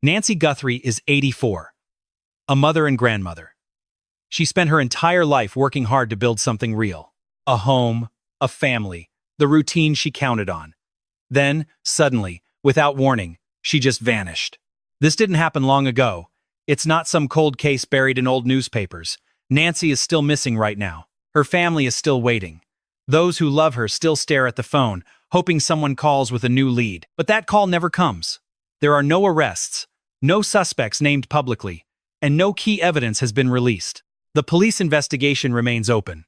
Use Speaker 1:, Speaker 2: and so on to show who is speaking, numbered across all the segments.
Speaker 1: Nancy Guthrie is 84, a mother and grandmother. She spent her entire life working hard to build something real. A home, a family, the routine she counted on. Then, suddenly, without warning, she just vanished. This didn't happen long ago. It's not some cold case buried in old newspapers. Nancy is still missing right now. Her family is still waiting. Those who love her still stare at the phone, hoping someone calls with a new lead. But that call never comes. There are no arrests, no suspects named publicly, and no key evidence has been released. The police investigation remains open.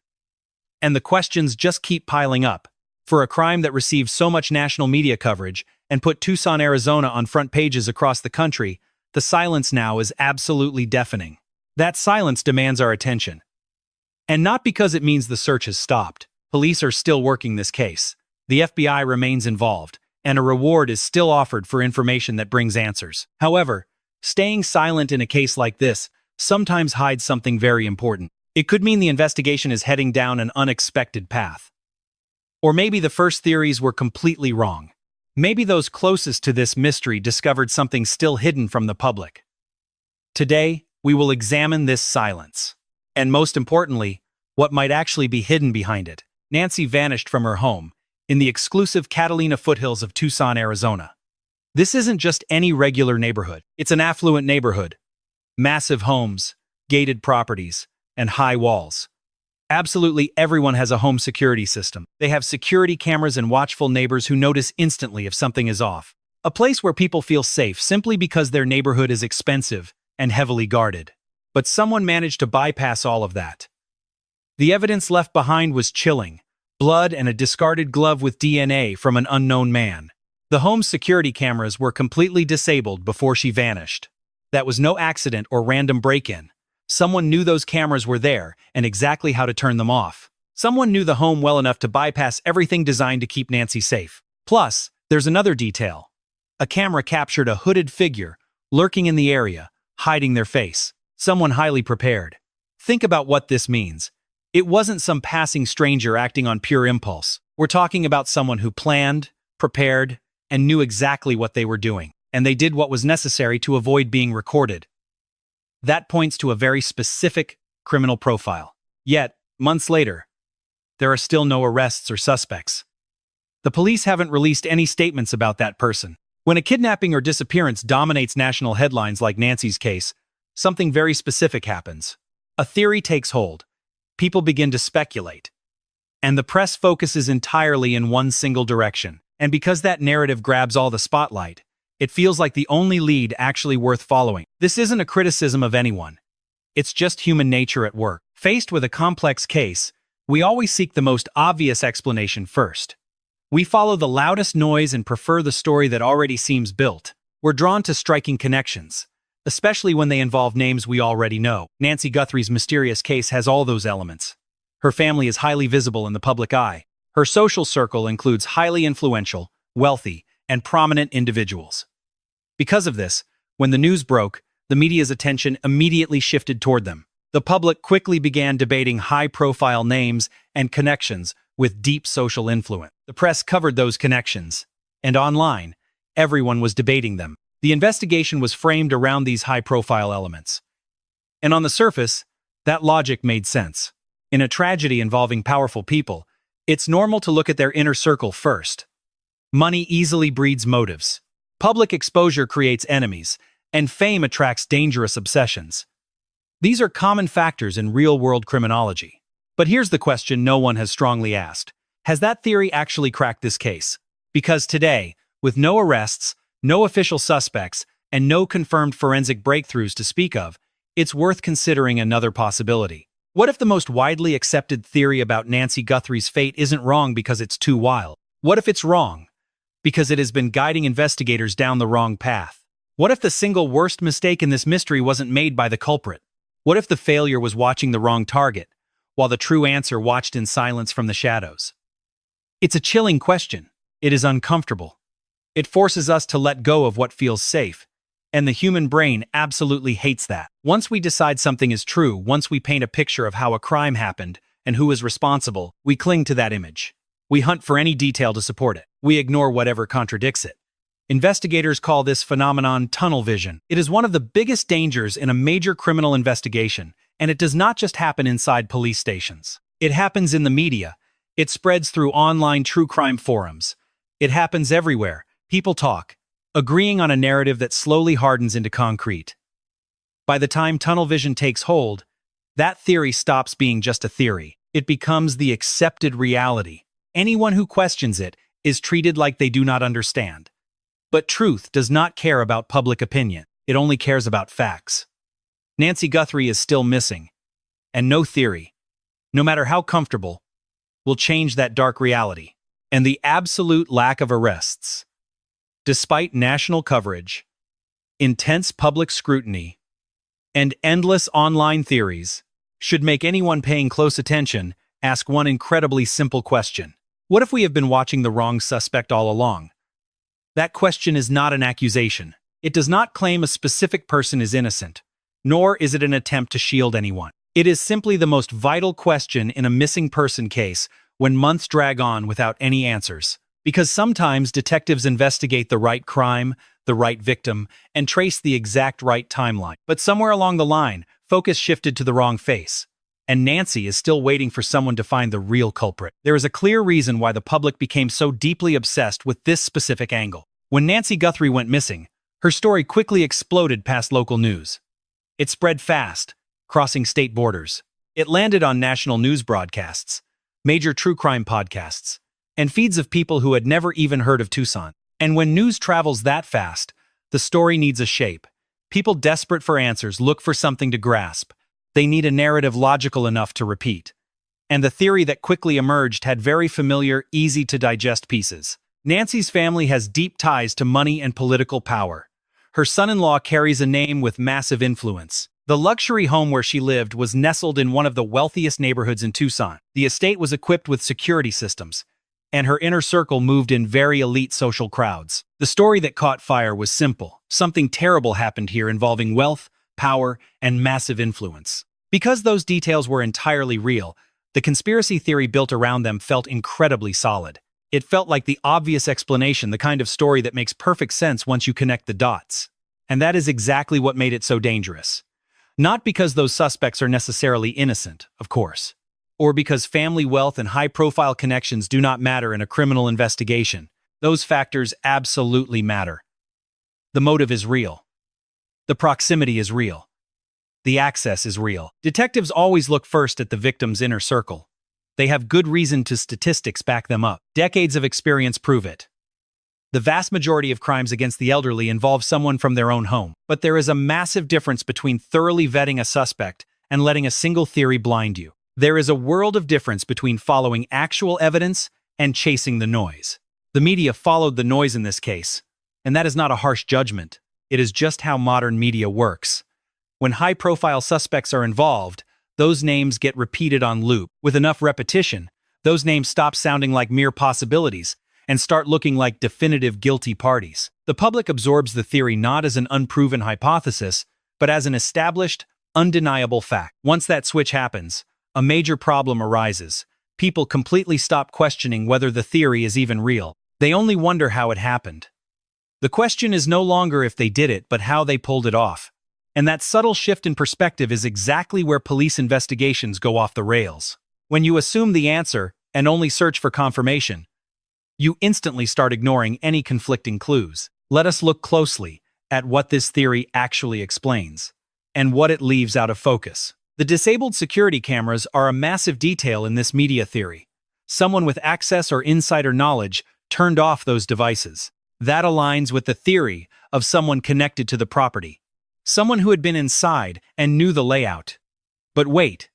Speaker 1: And the questions just keep piling up. For a crime that received so much national media coverage and put Tucson, Arizona on front pages across the country, the silence now is absolutely deafening. That silence demands our attention. And not because it means the search has stopped. Police are still working this case. The FBI remains involved, and a reward is still offered for information that brings answers. However, staying silent in a case like this sometimes hides something very important. It could mean the investigation is heading down an unexpected path. Or maybe the first theories were completely wrong. Maybe those closest to this mystery discovered something still hidden from the public. Today, we will examine this silence. And most importantly, what might actually be hidden behind it. Nancy vanished from her home in the exclusive Catalina foothills of Tucson, Arizona. This isn't just any regular neighborhood. It's an affluent neighborhood. Massive homes, gated properties, and high walls. Absolutely everyone has a home security system. They have security cameras and watchful neighbors who notice instantly if something is off. A place where people feel safe simply because their neighborhood is expensive and heavily guarded. But someone managed to bypass all of that. The evidence left behind was chilling. Blood and a discarded glove with DNA from an unknown man. The home's security cameras were completely disabled before she vanished. That was no accident or random break-in. Someone knew those cameras were there and exactly how to turn them off. Someone knew the home well enough to bypass everything designed to keep Nancy safe. Plus, there's another detail. A camera captured a hooded figure lurking in the area, hiding their face. Someone highly prepared. Think about what this means. It wasn't some passing stranger acting on pure impulse. We're talking about someone who planned, prepared, and knew exactly what they were doing. And they did what was necessary to avoid being recorded. That points to a very specific criminal profile. Yet, months later, there are still no arrests or suspects. The police haven't released any statements about that person. When a kidnapping or disappearance dominates national headlines like Nancy's case, something very specific happens. A theory takes hold. People begin to speculate. And the press focuses entirely in one single direction. And because that narrative grabs all the spotlight, it feels like the only lead actually worth following. This isn't a criticism of anyone. It's just human nature at work. Faced with a complex case, we always seek the most obvious explanation first. We follow the loudest noise and prefer the story that already seems built. We're drawn to striking connections, especially when they involve names we already know. Nancy Guthrie's mysterious case has all those elements. Her family is highly visible in the public eye. Her social circle includes highly influential, wealthy, and prominent individuals. Because of this, when the news broke, the media's attention immediately shifted toward them. The public quickly began debating high-profile names and connections with deep social influence. The press covered those connections, and online, everyone was debating them. The investigation was framed around these high-profile elements. And on the surface, that logic made sense. In a tragedy involving powerful people, it's normal to look at their inner circle first. Money easily breeds motives. Public exposure creates enemies, and fame attracts dangerous obsessions. These are common factors in real-world criminology. But here's the question no one has strongly asked. Has that theory actually cracked this case? Because today, with no arrests, no official suspects, and no confirmed forensic breakthroughs to speak of, it's worth considering another possibility. What if the most widely accepted theory about Nancy Guthrie's fate isn't wrong because it's too wild? What if it's wrong because it has been guiding investigators down the wrong path? What if the single worst mistake in this mystery wasn't made by the culprit? What if the failure was watching the wrong target, while the true answer watched in silence from the shadows? It's a chilling question. It is uncomfortable. It forces us to let go of what feels safe, and the human brain absolutely hates that. Once we decide something is true, once we paint a picture of how a crime happened and who is responsible, we cling to that image. We hunt for any detail to support it. We ignore whatever contradicts it. Investigators call this phenomenon tunnel vision. It is one of the biggest dangers in a major criminal investigation, and it does not just happen inside police stations. It happens in the media. It spreads through online true crime forums. It happens everywhere. People talk, agreeing on a narrative that slowly hardens into concrete. By the time tunnel vision takes hold, that theory stops being just a theory. It becomes the accepted reality. Anyone who questions it is treated like they do not understand. But truth does not care about public opinion. It only cares about facts. Nancy Guthrie is still missing. And no theory, no matter how comfortable, will change that dark reality. And the absolute lack of arrests, despite national coverage, intense public scrutiny, and endless online theories, should make anyone paying close attention ask one incredibly simple question. What if we have been watching the wrong suspect all along? That question is not an accusation. It does not claim a specific person is innocent, nor is it an attempt to shield anyone. It is simply the most vital question in a missing person case when months drag on without any answers. Because sometimes detectives investigate the right crime, the right victim, and trace the exact right timeline. But somewhere along the line, focus shifted to the wrong face. And Nancy is still waiting for someone to find the real culprit. There is a clear reason why the public became so deeply obsessed with this specific angle. When Nancy Guthrie went missing, her story quickly exploded past local news. It spread fast, crossing state borders. It landed on national news broadcasts, major true crime podcasts, and feeds of people who had never even heard of Tucson. And when news travels that fast, the story needs a shape. People desperate for answers look for something to grasp. They need a narrative logical enough to repeat. And the theory that quickly emerged had very familiar, easy-to-digest pieces. Nancy's family has deep ties to money and political power. Her son-in-law carries a name with massive influence. The luxury home where she lived was nestled in one of the wealthiest neighborhoods in Tucson. The estate was equipped with security systems, and her inner circle moved in very elite social crowds. The story that caught fire was simple. Something terrible happened here involving wealth, power, and massive influence. Because those details were entirely real, the conspiracy theory built around them felt incredibly solid. It felt like the obvious explanation, the kind of story that makes perfect sense once you connect the dots. And that is exactly what made it so dangerous. Not because those suspects are necessarily innocent, of course, or because family wealth and high-profile connections do not matter in a criminal investigation. Those factors absolutely matter. The motive is real. The proximity is real. The access is real. Detectives always look first at the victim's inner circle. They have good reason to statistics back them up. Decades of experience prove it. The vast majority of crimes against the elderly involve someone from their own home. But there is a massive difference between thoroughly vetting a suspect and letting a single theory blind you. There is a world of difference between following actual evidence and chasing the noise. The media followed the noise in this case, and that is not a harsh judgment. It is just how modern media works. When high-profile suspects are involved, those names get repeated on loop. With enough repetition, those names stop sounding like mere possibilities and start looking like definitive guilty parties. The public absorbs the theory not as an unproven hypothesis, but as an established, undeniable fact. Once that switch happens, a major problem arises. People completely stop questioning whether the theory is even real. They only wonder how it happened. The question is no longer if they did it, but how they pulled it off. And that subtle shift in perspective is exactly where police investigations go off the rails. When you assume the answer and only search for confirmation, you instantly start ignoring any conflicting clues. Let us look closely at what this theory actually explains and what it leaves out of focus. The disabled security cameras are a massive detail in this media theory. Someone with access or insider knowledge turned off those devices. That aligns with the theory of someone connected to the property. Someone who had been inside and knew the layout. But wait,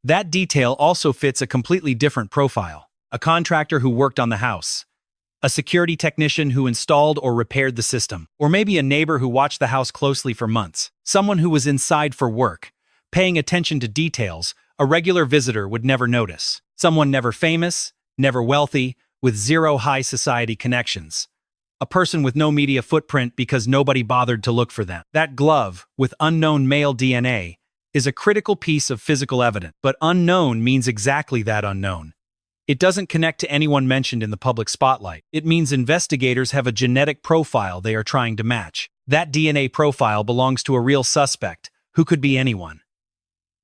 Speaker 1: that detail also fits a completely different profile. A contractor who worked on the house, a security technician who installed or repaired the system, or maybe a neighbor who watched the house closely for months. Someone who was inside for work, paying attention to details a regular visitor would never notice. Someone never famous, never wealthy, with zero high society connections. A person with no media footprint because nobody bothered to look for them. That glove, with unknown male DNA, is a critical piece of physical evidence. But unknown means exactly that, unknown. It doesn't connect to anyone mentioned in the public spotlight. It means investigators have a genetic profile they are trying to match. That DNA profile belongs to a real suspect, who could be anyone.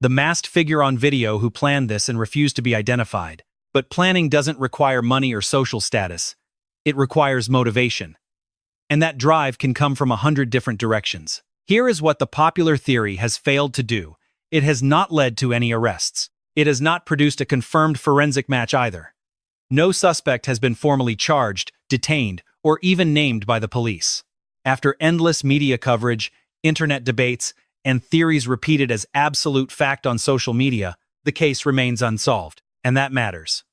Speaker 1: The masked figure on video who planned this and refused to be identified. But planning doesn't require money or social status. It requires motivation. And that drive can come from 100 different directions. Here is what the popular theory has failed to do. It has not led to any arrests. It has not produced a confirmed forensic match either. No suspect has been formally charged, detained, or even named by the police. After endless media coverage, internet debates, and theories repeated as absolute fact on social media, the case remains unsolved. And that matters.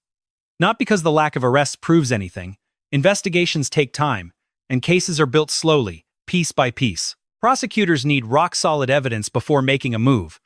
Speaker 1: Not because the lack of arrests proves anything. Investigations take time, and cases are built slowly, piece by piece. Prosecutors need rock-solid evidence before making a move.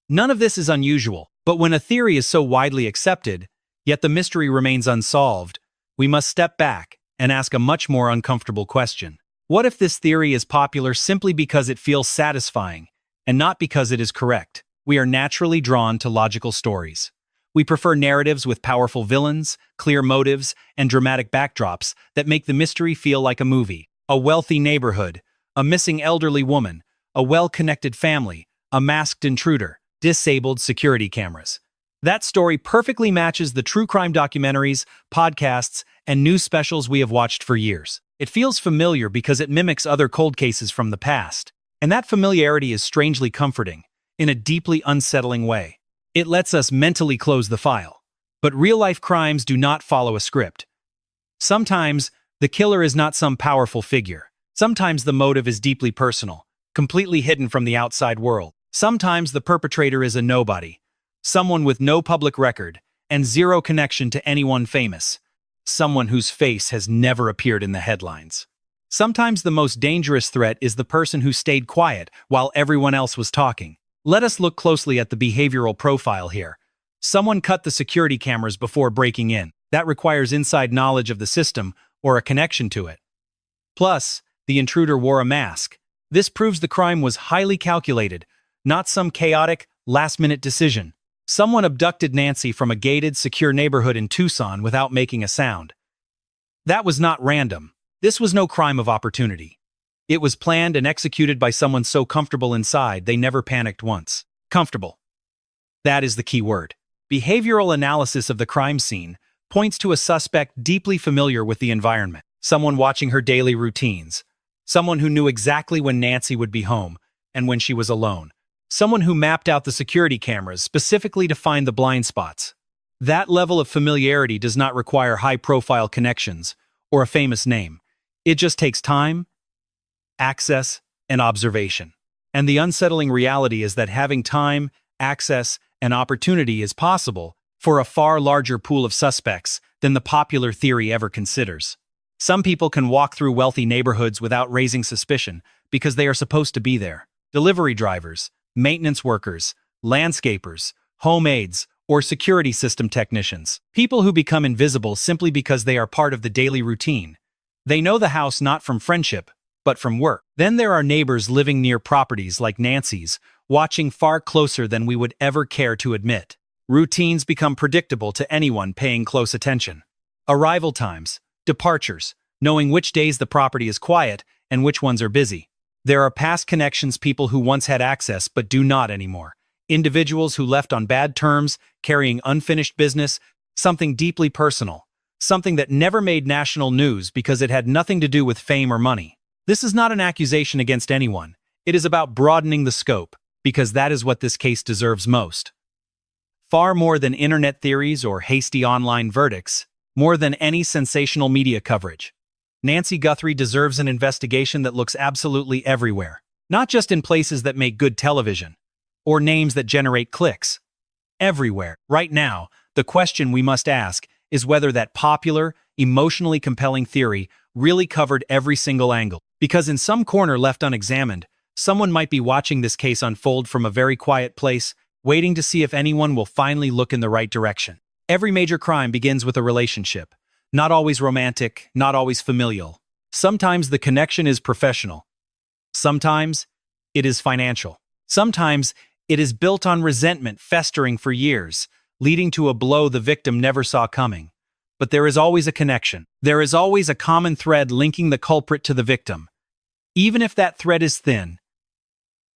Speaker 1: None of this is unusual, but when a theory is so widely accepted, yet the mystery remains unsolved, we must step back and ask a much more uncomfortable question. What if this theory is popular simply because it feels satisfying, and not because it is correct? We are naturally drawn to logical stories. We prefer narratives with powerful villains, clear motives, and dramatic backdrops that make the mystery feel like a movie. A wealthy neighborhood, a missing elderly woman, a well-connected family, a masked intruder, disabled security cameras. That story perfectly matches the true crime documentaries, podcasts, and news specials we have watched for years. It feels familiar because it mimics other cold cases from the past. And that familiarity is strangely comforting, in a deeply unsettling way. It lets us mentally close the file. But real-life crimes do not follow a script. Sometimes, the killer is not some powerful figure. Sometimes the motive is deeply personal, completely hidden from the outside world. Sometimes the perpetrator is a nobody, someone with no public record and zero connection to anyone famous, someone whose face has never appeared in the headlines. Sometimes the most dangerous threat is the person who stayed quiet while everyone else was talking. Let us look closely at the behavioral profile here. Someone cut the security cameras before breaking in. That requires inside knowledge of the system or a connection to it. Plus, the intruder wore a mask. This proves the crime was highly calculated, not some chaotic, last-minute decision. Someone abducted Nancy from a gated, secure neighborhood in Tucson without making a sound. That was not random. This was no crime of opportunity. It was planned and executed by someone so comfortable inside they never panicked once. Comfortable. That is the key word. Behavioral analysis of the crime scene points to a suspect deeply familiar with the environment. Someone watching her daily routines. Someone who knew exactly when Nancy would be home and when she was alone. Someone who mapped out the security cameras specifically to find the blind spots. That level of familiarity does not require high-profile connections or a famous name. It just takes time, access, and observation. And the unsettling reality is that having time, access, and opportunity is possible for a far larger pool of suspects than the popular theory ever considers. Some people can walk through wealthy neighborhoods without raising suspicion because they are supposed to be there. Delivery drivers, maintenance workers, landscapers, home aides, or security system technicians. People who become invisible simply because they are part of the daily routine. They know the house not from friendship, but from work. Then there are neighbors living near properties like Nancy's, watching far closer than we would ever care to admit. Routines become predictable to anyone paying close attention. Arrival times, departures, knowing which days the property is quiet and which ones are busy. There are past connections, people who once had access but do not anymore. Individuals who left on bad terms, carrying unfinished business, something deeply personal. Something that never made national news because it had nothing to do with fame or money. This is not an accusation against anyone. It is about broadening the scope, because that is what this case deserves most. Far more than internet theories or hasty online verdicts, more than any sensational media coverage. Nancy Guthrie deserves an investigation that looks absolutely everywhere, not just in places that make good television, or names that generate clicks. Everywhere. Right now, the question we must ask is whether that popular, emotionally compelling theory really covered every single angle. Because in some corner left unexamined, someone might be watching this case unfold from a very quiet place, waiting to see if anyone will finally look in the right direction. Every major crime begins with a relationship. Not always romantic, not always familial. Sometimes the connection is professional. Sometimes it is financial. Sometimes it is built on resentment festering for years, leading to a blow the victim never saw coming. but there is always a connection. There is always a common thread linking the culprit to the victim. Even if that thread is thin,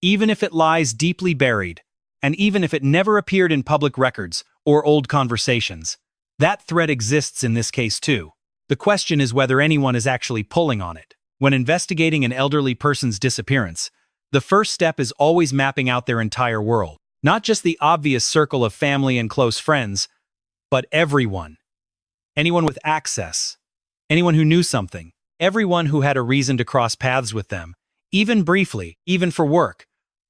Speaker 1: even if it lies deeply buried, and even if it never appeared in public records or old conversations, that thread exists in this case too. The question is whether anyone is actually pulling on it. When investigating an elderly person's disappearance, the first step is always mapping out their entire world. Not just the obvious circle of family and close friends, but everyone. Anyone with access. Anyone who knew something. Everyone who had a reason to cross paths with them, even briefly, even for work,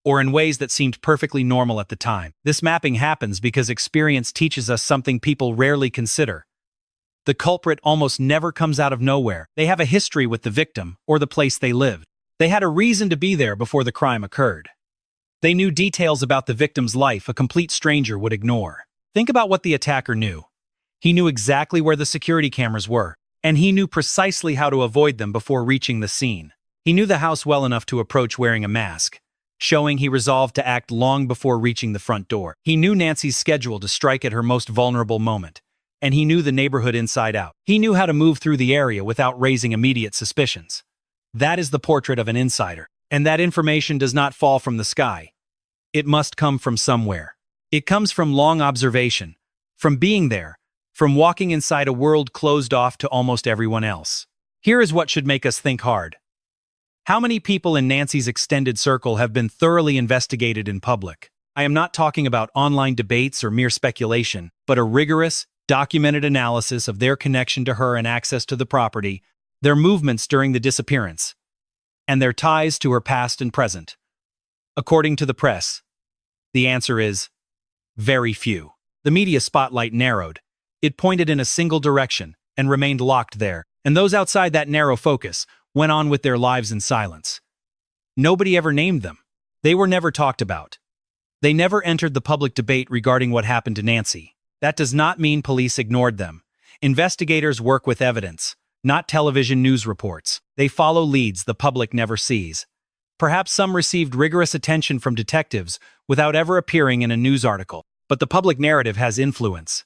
Speaker 1: or in ways that seemed perfectly normal at the time. This mapping happens because experience teaches us something people rarely consider. The culprit almost never comes out of nowhere. They have a history with the victim or the place they lived. They had a reason to be there before the crime occurred. They knew details about the victim's life a complete stranger would ignore. Think about what the attacker knew. He knew exactly where the security cameras were, and he knew precisely how to avoid them before reaching the scene. He knew the house well enough to approach wearing a mask, showing he resolved to act long before reaching the front door. He knew Nancy's schedule to strike at her most vulnerable moment, and he knew the neighborhood inside out. He knew how to move through the area without raising immediate suspicions. That is the portrait of an insider, and that information does not fall from the sky. It must come from somewhere. It comes from long observation, from being there, from walking inside a world closed off to almost everyone else. Here is what should make us think hard. How many people in Nancy's extended circle have been thoroughly investigated in public? I am not talking about online debates or mere speculation, but a rigorous, documented analysis of their connection to her and access to the property, their movements during the disappearance, and their ties to her past and present. According to the press, the answer is very few. The media spotlight narrowed. It pointed in a single direction and remained locked there, and those outside that narrow focus went on with their lives in silence. Nobody ever named them. They were never talked about. They never entered the public debate regarding what happened to Nancy. That does not mean police ignored them. Investigators work with evidence, not television news reports. They follow leads the public never sees. Perhaps some received rigorous attention from detectives without ever appearing in a news article. But the public narrative has influence.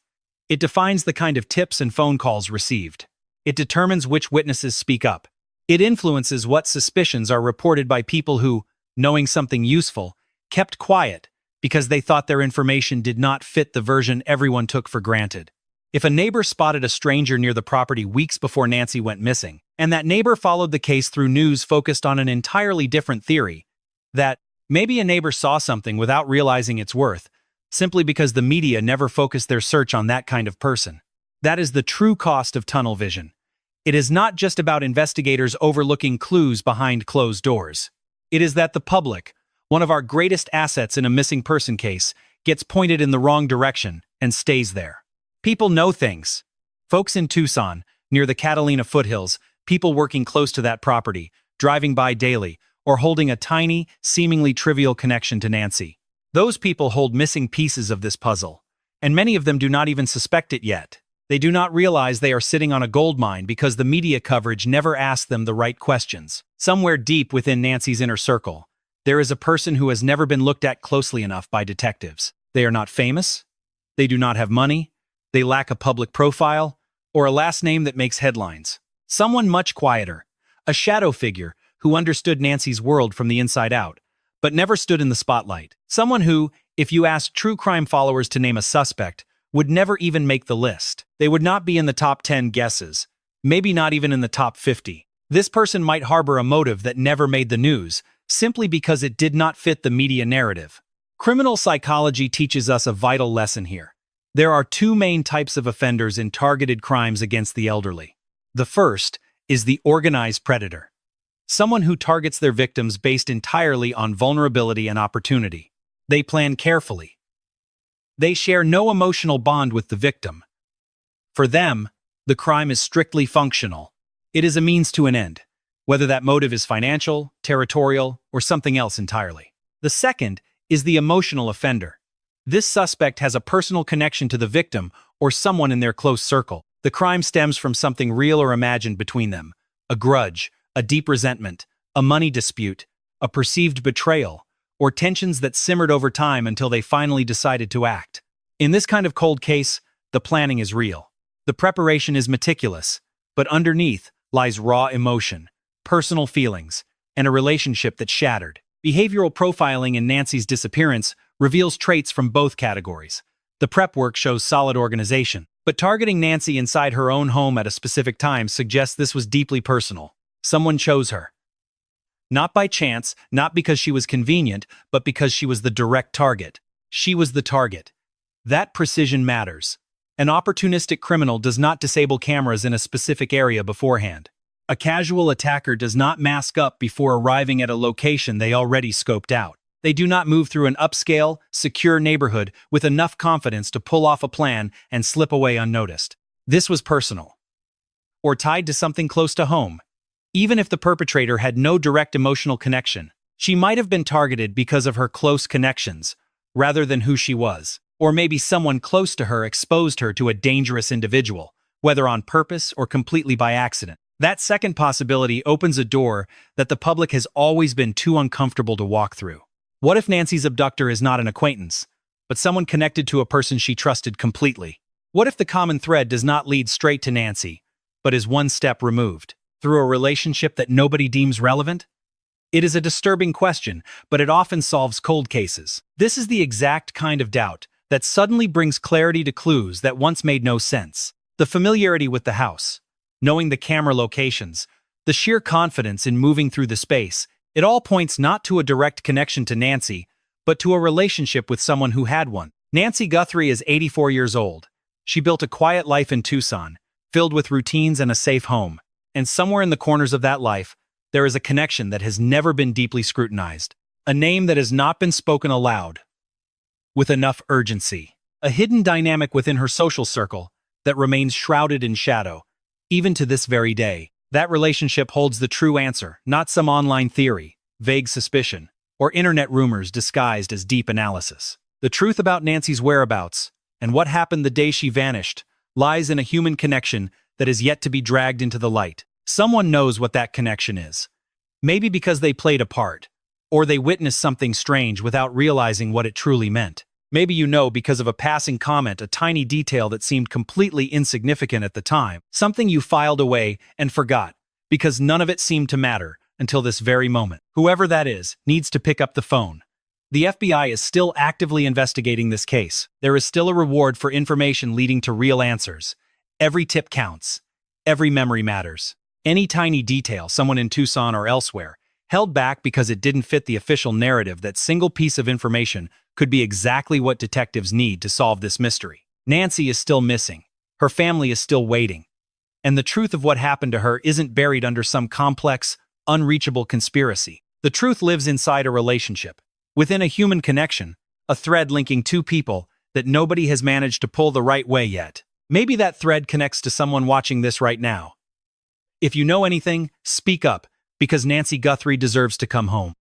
Speaker 1: It defines the kind of tips and phone calls received. It determines which witnesses speak up. It influences what suspicions are reported by people who, knowing something useful, kept quiet because they thought their information did not fit the version everyone took for granted. If a neighbor spotted a stranger near the property weeks before Nancy went missing, and that neighbor followed the case through news focused on an entirely different theory, that maybe a neighbor saw something without realizing its worth, simply because the media never focused their search on that kind of person. That is the true cost of tunnel vision. It is not just about investigators overlooking clues behind closed doors. It is that the public, one of our greatest assets in a missing person case, gets pointed in the wrong direction and stays there. People know things. Folks in Tucson, near the Catalina foothills, people working close to that property, driving by daily, or holding a tiny, seemingly trivial connection to Nancy. Those people hold missing pieces of this puzzle, and many of them do not even suspect it yet. They do not realize they are sitting on a gold mine because the media coverage never asked them the right questions. Somewhere deep within Nancy's inner circle, there is a person who has never been looked at closely enough by detectives. They are not famous. They do not have money. They lack a public profile, or a last name that makes headlines. Someone much quieter, a shadow figure who understood Nancy's world from the inside out, but never stood in the spotlight. Someone who, if you asked true crime followers to name a suspect, would never even make the list. They would not be in the top 10 guesses, maybe not even in the top 50. This person might harbor a motive that never made the news, simply because it did not fit the media narrative. Criminal psychology teaches us a vital lesson here. There are two main types of offenders in targeted crimes against the elderly. The first is the organized predator, someone who targets their victims based entirely on vulnerability and opportunity. They plan carefully. They share no emotional bond with the victim. For them, the crime is strictly functional. It is a means to an end, whether that motive is financial, territorial, or something else entirely. The second is the emotional offender. This suspect has a personal connection to the victim or someone in their close circle. The crime stems from something real or imagined between them, a grudge, a deep resentment, a money dispute, a perceived betrayal, or tensions that simmered over time until they finally decided to act. In this kind of cold case, the planning is real. The preparation is meticulous, but underneath lies raw emotion, personal feelings, and a relationship that shattered. Behavioral profiling in Nancy's disappearance reveals traits from both categories. The prep work shows solid organization, but targeting Nancy inside her own home at a specific time suggests this was deeply personal. Someone chose her. Not by chance, not because she was convenient, but because she was the direct target. She was the target. That precision matters. An opportunistic criminal does not disable cameras in a specific area beforehand. A casual attacker does not mask up before arriving at a location they already scoped out. They do not move through an upscale, secure neighborhood with enough confidence to pull off a plan and slip away unnoticed. This was personal, or tied to something close to home. Even if the perpetrator had no direct emotional connection, she might have been targeted because of her close connections, rather than who she was. Or maybe someone close to her exposed her to a dangerous individual, whether on purpose or completely by accident. That second possibility opens a door that the public has always been too uncomfortable to walk through. What if Nancy's abductor is not an acquaintance, but someone connected to a person she trusted completely? What if the common thread does not lead straight to Nancy, but is one step removed, through a relationship that nobody deems relevant? It is a disturbing question, but it often solves cold cases. This is the exact kind of doubt that suddenly brings clarity to clues that once made no sense. The familiarity with the house, knowing the camera locations, the sheer confidence in moving through the space, it all points not to a direct connection to Nancy, but to a relationship with someone who had one. Nancy Guthrie is 84 years old. She built a quiet life in Tucson, filled with routines and a safe home. And somewhere in the corners of that life, there is a connection that has never been deeply scrutinized. A name that has not been spoken aloud with enough urgency. A hidden dynamic within her social circle that remains shrouded in shadow, even to this very day. That relationship holds the true answer, not some online theory, vague suspicion, or internet rumors disguised as deep analysis. The truth about Nancy's whereabouts, and what happened the day she vanished, lies in a human connection that is yet to be dragged into the light. Someone knows what that connection is. Maybe because they played a part, or they witnessed something strange without realizing what it truly meant. Maybe you know because of a passing comment, a tiny detail that seemed completely insignificant at the time, something you filed away and forgot, because none of it seemed to matter until this very moment. Whoever that is needs to pick up the phone. The FBI is still actively investigating this case. There is still a reward for information leading to real answers. Every tip counts. Every memory matters. Any tiny detail, someone in Tucson or elsewhere, held back because it didn't fit the official narrative, that single piece of information could be exactly what detectives need to solve this mystery. Nancy is still missing. Her family is still waiting. And the truth of what happened to her isn't buried under some complex, unreachable conspiracy. The truth lives inside a relationship, within a human connection, a thread linking two people that nobody has managed to pull the right way yet. Maybe that thread connects to someone watching this right now. If you know anything, speak up, because Nancy Guthrie deserves to come home.